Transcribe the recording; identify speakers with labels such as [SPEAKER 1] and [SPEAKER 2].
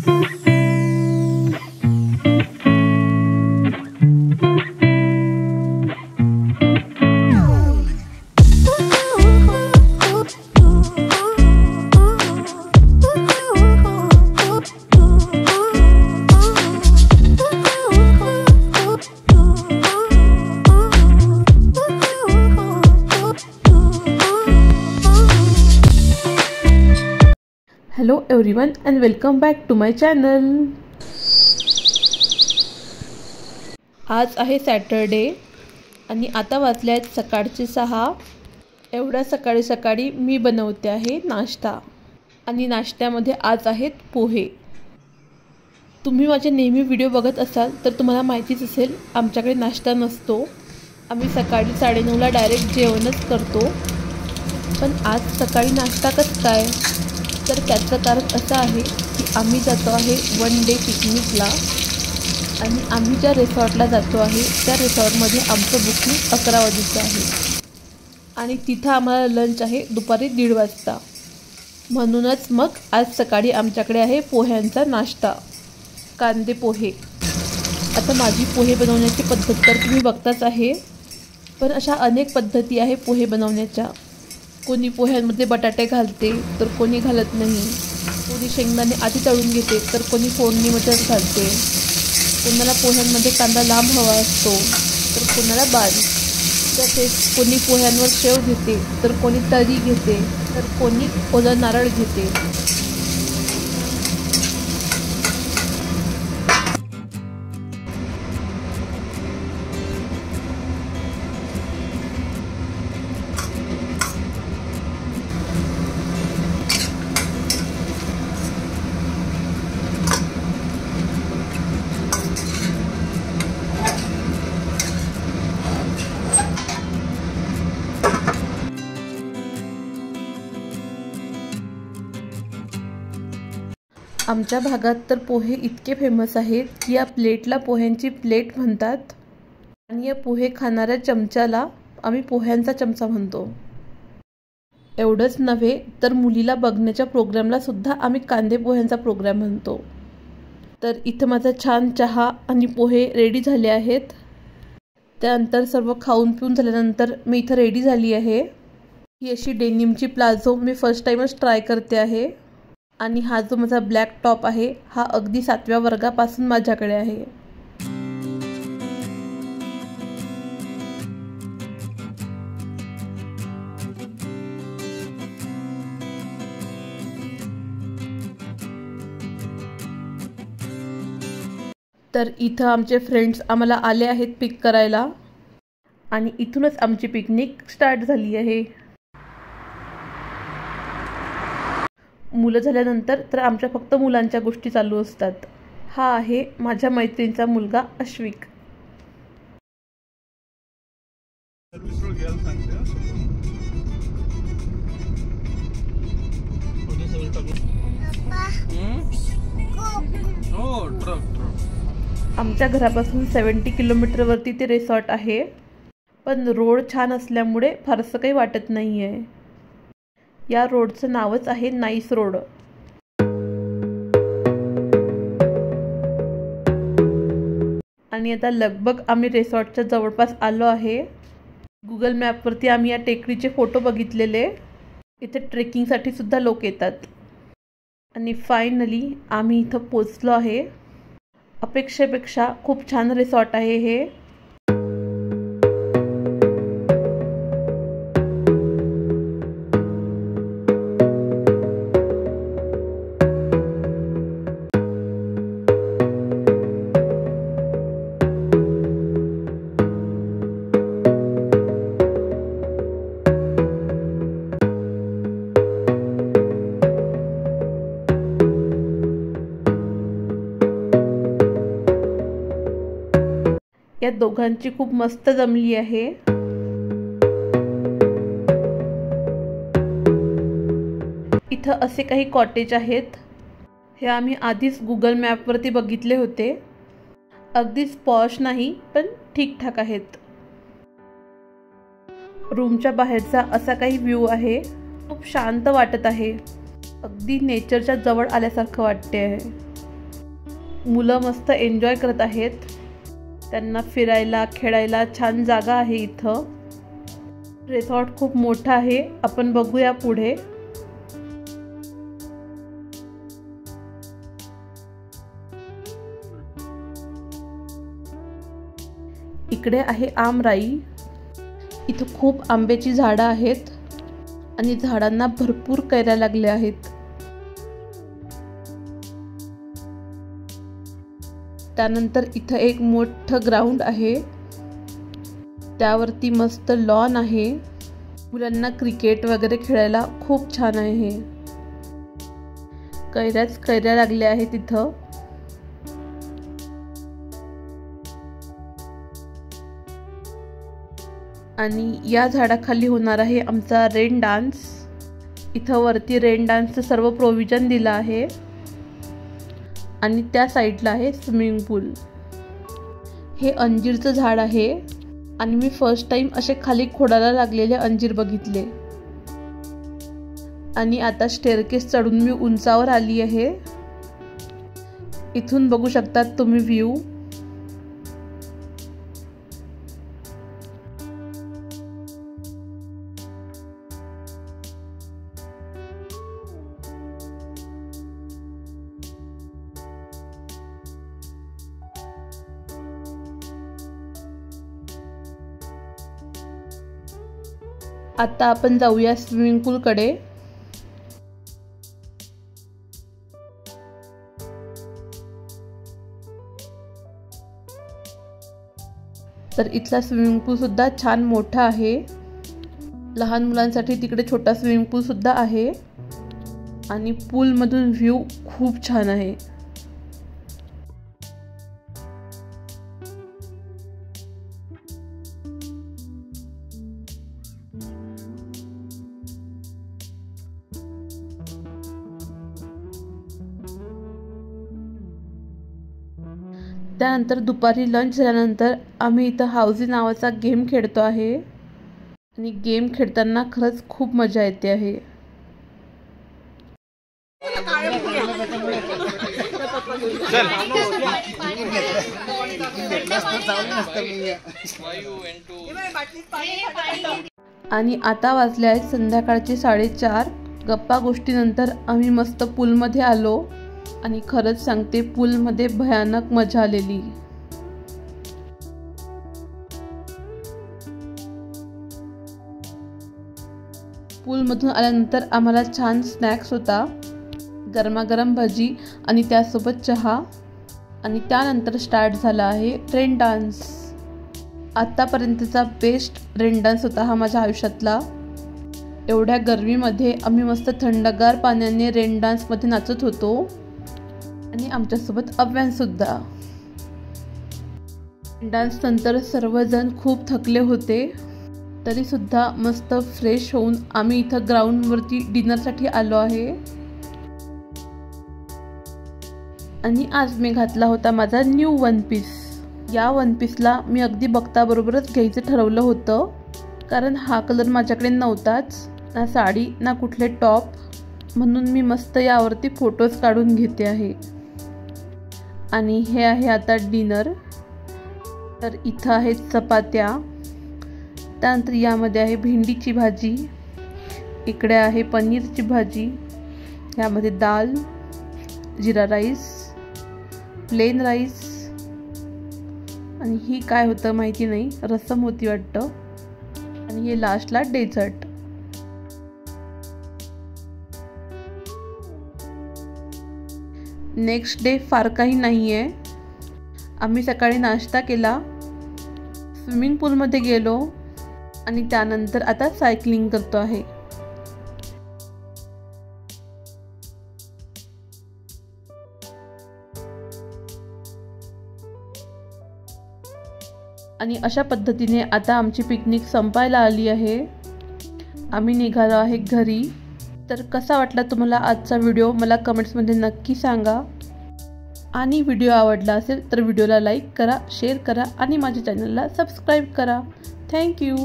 [SPEAKER 1] Hello everyone and welcome back to my channel. आज आहे Saturday आणि आता वाजले आहेत सकाळचे 6. एवढ्या सकाळी सकाळी मी बनवते आहे नाश्ता आणि नाश्त्यामध्ये आज आहेत पोहे. तुम्ही माझे नेहमी व्हिडिओ बघत असाल तर तुम्हाला माहितीच असेल आमच्याकडे नाश्ता नसतो. आम्ही सकाळी 9:30ला डायरेक्ट जेवणच करतो. पण आज सकाळी नाश्ता कसं काय? तर त्याचं कारण असं आहे की आम्ही जातो आहे 1 डे पिकनिकला आणि आम्ही ज्या रिसॉर्टला जातो आहे त्या रिसॉर्टमध्ये आमचं बुकिंग 11 वाजेचं आहे आणि तिथं आम्हाला लंच आहे दुपारी 1:30 वाजता. म्हणूनच मग आज सकाळी आमच्याकडे आहे पोह्यांचा नाश्ता, कांदे पोहे. आता माझी पोहे बनवण्याची पद्धत तर तुम्ही बघताच आहे, पण अशा अनेक पद्धती आहे पोहे बनवण्याच्या. कोणी पोह्यांमध्ये बटाटे घालते तर कोणी घालत नाही, कोणी शेंगदाणे आधी तळून घेते तर कोणी फोडणीमध्ये घालते, कोणाला पोह्यांमध्ये कांदा लांब हवा असतो तर कोणाला बारीक. तसेच कोणी पोह्यांवर शेव घेते तर कोणी तरी घेते तर कोणी ओलं नारळ घेते. आमच्या भागात तर पोहे इतके फेमस आहेत की या प्लेटला पोह्यांची प्लेट म्हणतात आणि या पोहे खाणाऱ्या चमच्याला आम्ही पोह्यांचा चमचा म्हणतो. एवढंच नव्हे तर मुलीला बघण्याच्या प्रोग्रामला सुद्धा आम्ही कांदे पोह्यांचा प्रोग्राम म्हणतो. तर इथं माझा छान चहा आणि पोहे रेडी झाले आहेत. त्यानंतर सर्व खाऊन पिऊन झाल्यानंतर मी इथं रेडी झाली आहे. ही अशी डेनिमची प्लाझो मी फर्स्ट टाईमच ट्राय करते आहे आणि हा जो माझा ब्लॅक टॉप आहे हा अगदी 7व्या वर्गापासून माझ्याकडे आहे. तर इथं आमचे फ्रेंड्स आम्हाला आले आहेत पिक करायला आणि इथूनच आमची पिकनिक स्टार्ट झाली आहे. मुलं झाल्यानंतर तर आमच्या फक्त मुलांच्या गोष्टी चालू असतात. हा आहे माझ्या मैत्रिणीचा मुलगा अश्विक. आमच्या घरापासून 70 किलोमीटरवरती ते रिसॉर्ट आहे, पण रोड छान असल्यामुळे फारसं काही वाटत नाही आहे. या रोडचं नावच आहे नाईस रोड. आणि आता लगभग आम्ही रिसॉर्टच्या जवळपास आलो आहे. गुगल मॅपवरती आम्ही या टेकडीचे फोटो बघितलेले. इथे ट्रेकिंगसाठी सुद्धा लोक येतात आणि फायनली आम्ही इथं पोचलो आहे. अपेक्षेपेक्षा खूप छान रिसॉर्ट आहे हे. या दोघांची खूप मस्त जमली आहे. इथं असे काही कॉटेज आहेत. हे आम्ही आधीच गुगल मॅपवरती बघितले होते. अगदीच पॉश नाही पण ठीकठाक आहेत. रूमच्या बाहेरचा असा काही व्ह्यू आहे. खूप शांत वाटत आहे. अगदी नेचरच्या जवळ आल्यासारखं वाटते आहे. मुलं मस्त एन्जॉय करत आहेत. त्यांना फिरायला खेळायला छान जागा आहे इथं. रिसॉर्ट खूप मोठा आहे. आपण बघूया पुढे. इकडे आहे आमराई. इथं खूप आंब्याची झाडं आहेत आणि झाडांना भरपूर कैऱ्या लागल्या आहेत. त्यानंतर इथं एक मोठं ग्राउंड आहे. त्यावरती मस्त लॉन आहे. मुलांना क्रिकेट वगैरे खेळायला खूप छान आहे. कैऱ्याच कैऱ्या लागल्या आहेत इथं. आणि या झाडाखाली होणार आहे आमचा रेन डान्स. इथं वरती रेन डान्सचं सर्व प्रोव्हिजन दिलं आहे आणि त्या साईडला आहे स्विमिंग पूल. हे अंजीरचं झाड आहे आणि मी फर्स्ट टाइम असे खाली खोडाला लागलेले अंजीर बघितले. आणि आता स्टेअरकेस चढून मी उंचावर आली आहे. इथून बघू शकतात तुम्ही व्ह्यू. आता आपण जाऊया स्विमिंग पूलकडे. तर इथला स्विमिंग पूल सुद्धा छान मोठा आहे. लहान मुलांसाठी तिकडे छोटा स्विमिंग पूल सुद्धा आहे आणि पूल मधून व्ह्यू खूप छान आहे. त्यानंतर दुपारी लंच झाल्यानंतर आम्ही इथं हाऊसी नावाचा गेम खेळतो आहे आणि गेम खेळताना खरंच खूप मजा येते आहे. आणि आता वाजले आहेत संध्याकाळचे 4:30. गप्पा गोष्टीनंतर आम्ही मस्त पूलमध्ये आलो आणि खरंच सांगते पूलमध्ये भयानक मजा आलेली. पूलमधून आल्यानंतर आम्हाला छान स्नॅक्स होता. गरमागरम भजी आणि त्यासोबत चहा. आणि त्यानंतर स्टार्ट झाला आहे रेन डान्स. आतापर्यंतचा बेस्ट रेन डान्स होता हा माझ्या आयुष्यातला. एवढ्या गरमीमध्ये आम्ही मस्त थंडगार पाण्याने रेन डान्समध्ये नाचत होतो आणि आमच्यासोबत अव्यांसुद्धा. डान्स नंतर सर्वजण खूप थकले होते. तरीसुद्धा मस्त फ्रेश होऊन आम्ही इथं ग्राउंडवरती डिनरसाठी आलो आहे. आणि आज मी घातला होता माझा न्यू वन पीस. या वन पीसला मी अगदी बघताबरोबरच घ्यायचं ठरवलं होतं, कारण हा कलर माझ्याकडे नव्हताच, ना साडी ना कुठले टॉप. म्हणून मी मस्त यावरती फोटोज काढून घेते आहे. आणि हे आहे आता डिनर. तर इथं आहेत चपात्या. त्यानंतर यामध्ये आहे भेंडीची भाजी. इकडे आहे पनीरची भाजी. यामध्ये दाल, जिरा राईस, प्लेन राईस आणि ही काय होतं माहिती नाही, रसम होती वाटतं. आणि हे लास्टला डेझर्ट. नेक्स्ट डे फार काही नाही आहे. आम्ही सकाळी नाश्ता केला, स्विमिंग पूलमध्ये गेलो आणि त्यानंतर आता सायकलिंग करतो आहे. आणि अशा पद्धतीने आता आमची पिकनिक संपायला आली आहे. आम्ही निघालो आहे घरी. तर कसा वाटला तुम्हाला आजचा व्हिडिओ मला कमेंट्समध्ये नक्की सांगा. आणि व्हिडिओ आवडला असेल तर व्हिडिओला लाईक करा, शेअर करा आणि माझ्या चॅनलला सबस्क्राईब करा. थँक्यू.